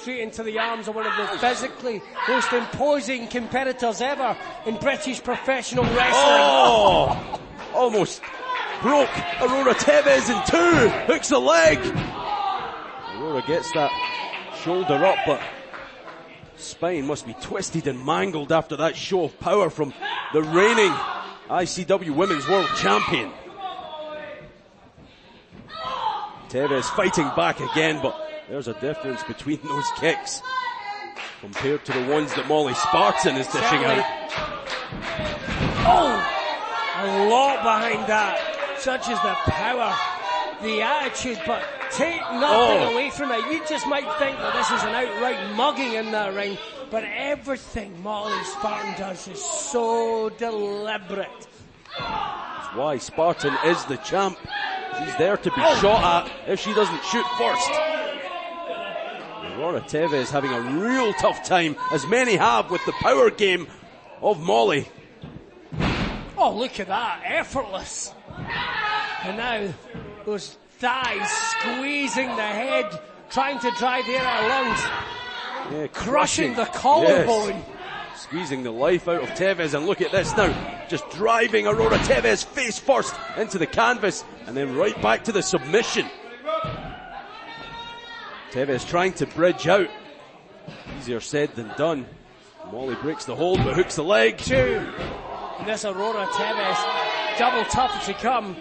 straight into the arms of one of the physically most imposing competitors ever in British professional wrestling. Oh! Almost broke Aurora Tevez in two. Hooks the leg. Aurora gets that shoulder up, but spine must be twisted and mangled after that show of power from the reigning ICW Women's World Champion. Tevez fighting back again, but there's a difference between those kicks compared to the ones that Molly Spartan is dishing out. Oh! A lot behind that. Such is the power, the attitude, but take nothing away from it. You just might think that this is an outright mugging in that ring, but everything Molly Spartan does is so deliberate. That's why Spartan is the champ. She's there to be shot at if she doesn't shoot first. Aurora Tevez having a real tough time, as many have, with the power game of Molly. Oh, look at that, effortless. And now those thighs squeezing the head, trying to drive the air out of lungs. Yeah, crushing the collarbone. Yes. Squeezing the life out of Tevez, and look at this now. Just driving Aurora Tevez face first into the canvas and then right back to the submission. Tevez trying to bridge out. Easier said than done. Molly breaks the hold but hooks the leg. Two. And this Aurora Tevez, double tough as she come.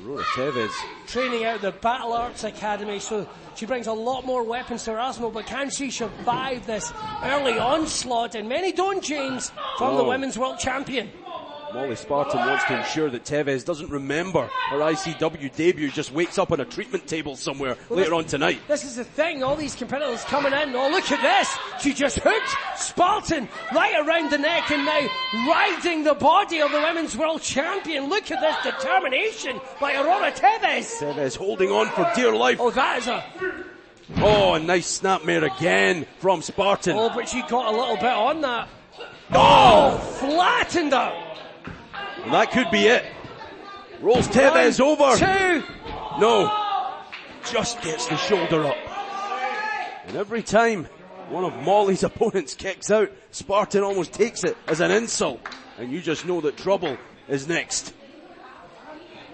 Aurora Tevez training out the Battle Arts Academy, so she brings a lot more weapons to her arsenal, but can she survive this early onslaught? And many don't, James, from the Women's World Champion. Molly Spartan wants to ensure that Tevez doesn't remember her ICW debut, just wakes up on a treatment table somewhere later on tonight. This is the thing, all these competitors coming in. Oh, look at this. She just hooked Spartan right around the neck and now riding the body of the Women's World Champion. Look at this determination by Aurora Tevez. Tevez holding on for dear life. Oh, that is a... Oh, a nice snapmare again from Spartan. Oh, but she got a little bit on that. Oh, flattened her. And that could be it. Rolls Tevez over. Two. No. Just gets the shoulder up. And every time one of Molly's opponents kicks out, Spartan almost takes it as an insult. And you just know that trouble is next.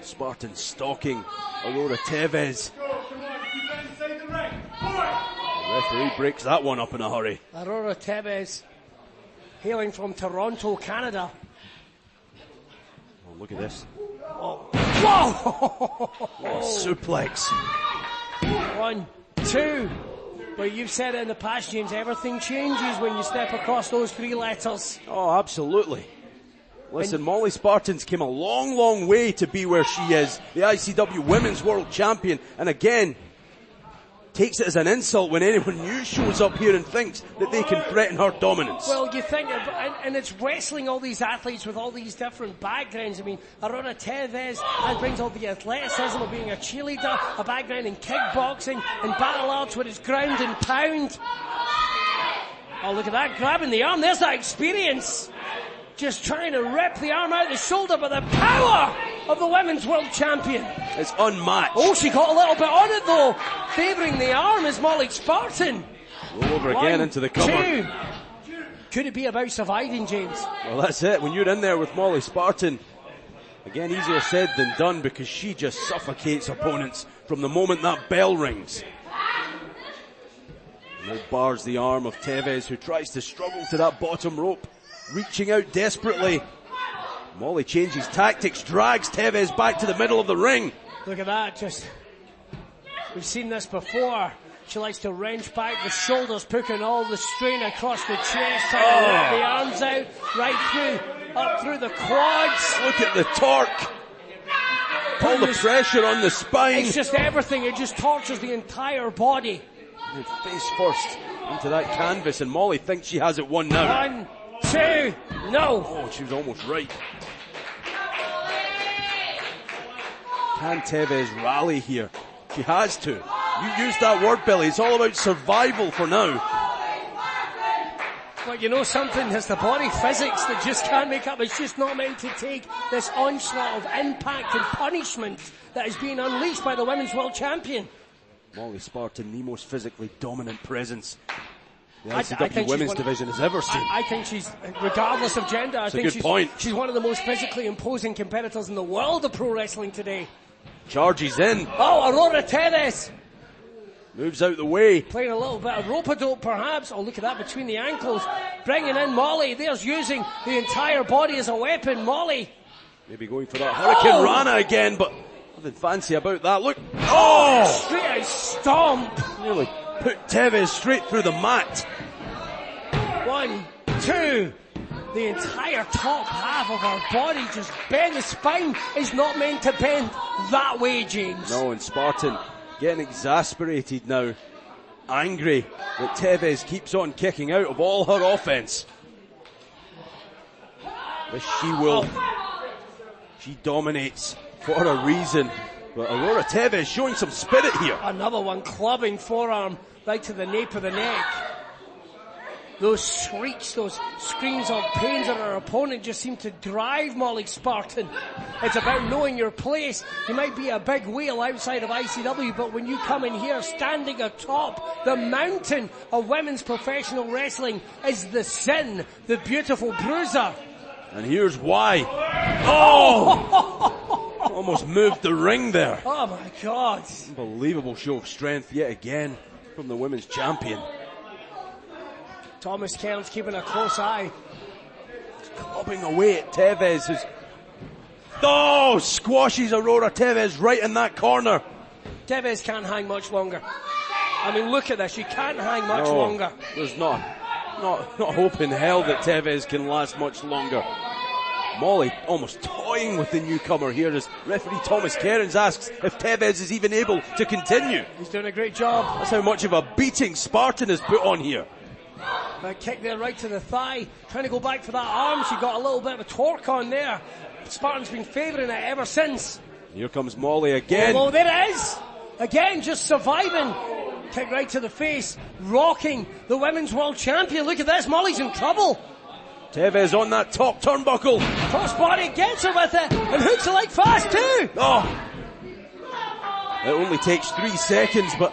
Spartan stalking Aurora Tevez. The referee breaks that one up in a hurry. Aurora Tevez, hailing from Toronto, Canada. Look at this. Oh. Whoa! Oh, suplex. 1, 2. But you've said it in the past, James, everything changes when you step across those three letters. Oh, absolutely. Listen, Molly Spartan's came a long, long way to be where she is. The ICW Women's World Champion. And again, takes it as an insult when anyone new shows up here and thinks that they can threaten her dominance. Well, you think, and it's wrestling all these athletes with all these different backgrounds. I mean, Aurora Tevez brings all the athleticism of being a cheerleader, a background in kickboxing, and battle arts with its ground and pound. Oh, look at that, grabbing the arm. There's that experience. Just trying to rip the arm out of the shoulder, but the power of the Women's World Champion. It's unmatched. Oh, she got a little bit on it though. Favouring the arm is Molly Spartan. Roll over again into the cover. 2. Could it be about surviving, James? Well, that's it. When you're in there with Molly Spartan, again, easier said than done, because she just suffocates opponents from the moment that bell rings. And now bars the arm of Tevez, who tries to struggle to that bottom rope. Reaching out desperately. Molly changes tactics, drags Tevez back to the middle of the ring. Look at that, we've seen this before. She likes to wrench back the shoulders, putting all the strain across the chest, trying to rip the arms out, right through, up through the quads. Look at the torque. All the pressure on the spine. It's just everything, it just tortures the entire body. And face first into that canvas, and Molly thinks she has it won now. 1, 2, no. Oh, she was almost right. Can Tevez rally here? She has to. You used that word, Billy. It's all about survival for now. But you know something, it's the body physics that just can't make up. It's just not meant to take this onslaught of impact and punishment that is being unleashed by the Women's World Champion. Molly Spartan, the most physically dominant presence the I ICW think women's division has ever seen. I think she's, regardless of gender, I think she's one of the most physically imposing competitors in the world of pro wrestling today. Charges in. Oh, Aurora Tevez! Moves out the way. Playing a little bit of rope-a-dope perhaps. Oh, look at that between the ankles. Bringing in Molly. There's using the entire body as a weapon. Molly. Maybe going for that Hurricane Rana again, but nothing fancy about that. Look. Oh! Straight out stomp. Nearly put Tevez straight through the mat. 1, 2. The entire top half of her body just bent. The spine is not meant to bend that way, James. No, and Spartan getting exasperated now. Angry that Tevez keeps on kicking out of all her offense. But she will. She dominates for a reason. But Aurora Tevez showing some spirit here. Another one clubbing forearm right to the nape of the neck. Those shrieks, those screams of pains of her opponent just seem to drive Molly Spartan. It's about knowing your place. You might be a big whale outside of ICW, but when you come in here standing atop the mountain of women's professional wrestling is the Sin, the beautiful bruiser. And here's why. Oh! Almost moved the ring there. Oh my God. Unbelievable show of strength yet again from the women's champion. Thomas Kearns keeping a close eye. Clubbing away at Tevez. Oh, squashes Aurora Tevez right in that corner. Tevez can't hang much longer. I mean, look at this. She can't hang much longer. There's not hope in hell that Tevez can last much longer. Molly almost toying with the newcomer here as referee Thomas Kearns asks if Tevez is even able to continue. He's doing a great job. That's how much of a beating Spartan has put on here. That kick there right to the thigh. Trying to go back for that arm. She got a little bit of a torque on there. Spartan's been favouring it ever since. Here comes Molly again. Oh, there it is. Again, just surviving. Kick right to the face. Rocking the women's world champion. Look at this. Molly's in trouble. Tevez on that top turnbuckle. Crossbody gets her with it. And hooks her like fast too. Oh. It only takes 3 seconds, but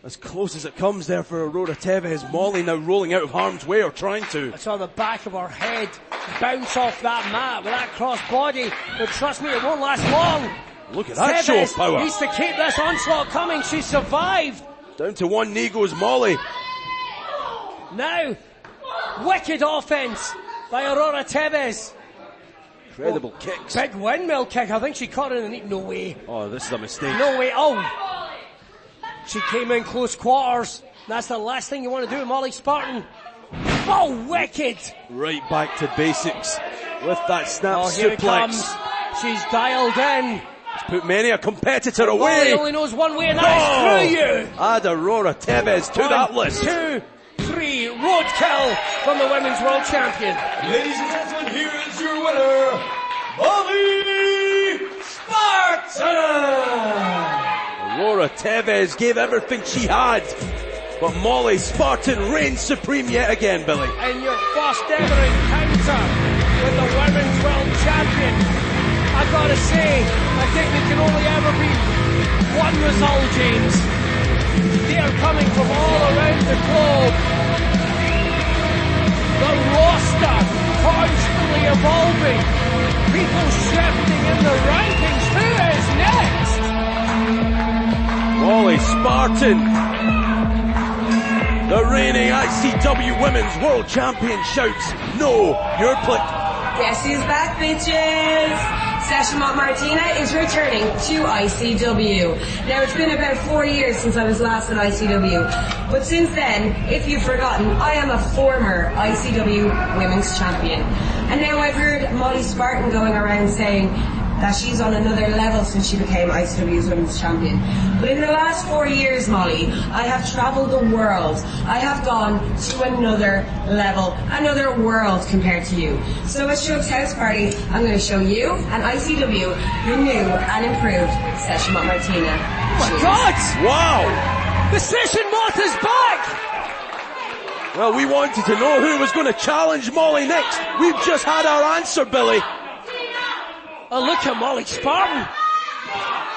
as close as it comes there for Aurora Tevez. Molly now rolling out of harm's way, or trying to. I saw the back of her head bounce off that mat with that crossbody, but trust me, it won't last long. Look at that show of power. Needs to keep this onslaught coming. She survived. Down to one knee goes Molly. Now, wicked offense by Aurora Tevez. Incredible kicks. Big windmill kick. I think she caught it in the knee. No way. Oh, this is a mistake. No way. Oh. She came in close quarters. That's the last thing you want to do with Molly Spartan. Oh, wicked! Right back to basics with that snap here it suplex. comes. She's dialed in. It's put many a competitor away. Molly only knows one way, and that is through you. Add Aurora Tevez to that list. 1, 2, 3, roadkill from the women's world champion. Ladies and gentlemen, here is your winner, Molly Spartan! Aurora Tevez gave everything she had, but Molly Spartan reigns supreme yet again, Billy. And your first ever encounter with the women's world champion. I gotta say, I think there can only ever be one result, James. They are coming from all around the globe. The roster constantly evolving. People shifting in the rankings. Who is next? Molly Spartan, the reigning ICW Women's World Champion, shouts, "No, you're Guess who's back, bitches? Sasha Martina is returning to ICW. Now, it's been about 4 years since I was last at ICW, but since then, if you've forgotten, I am a former ICW Women's Champion. And now I've heard Molly Spartan going around saying that she's on another level since she became ICW's Women's Champion. But in the last 4 years, Molly, I have traveled the world. I have gone to another level, another world compared to you. So at Shug's house party, I'm going to show you and ICW the new and improved Session Moth Martina. Oh my God! Wow! The Session Moth is back! Well, we wanted to know who was going to challenge Molly next. We've just had our answer, Billy. Oh, look at Molly Spartan.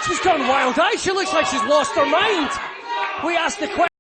She's gone wild-eyed. She looks like she's lost her mind. We asked the question.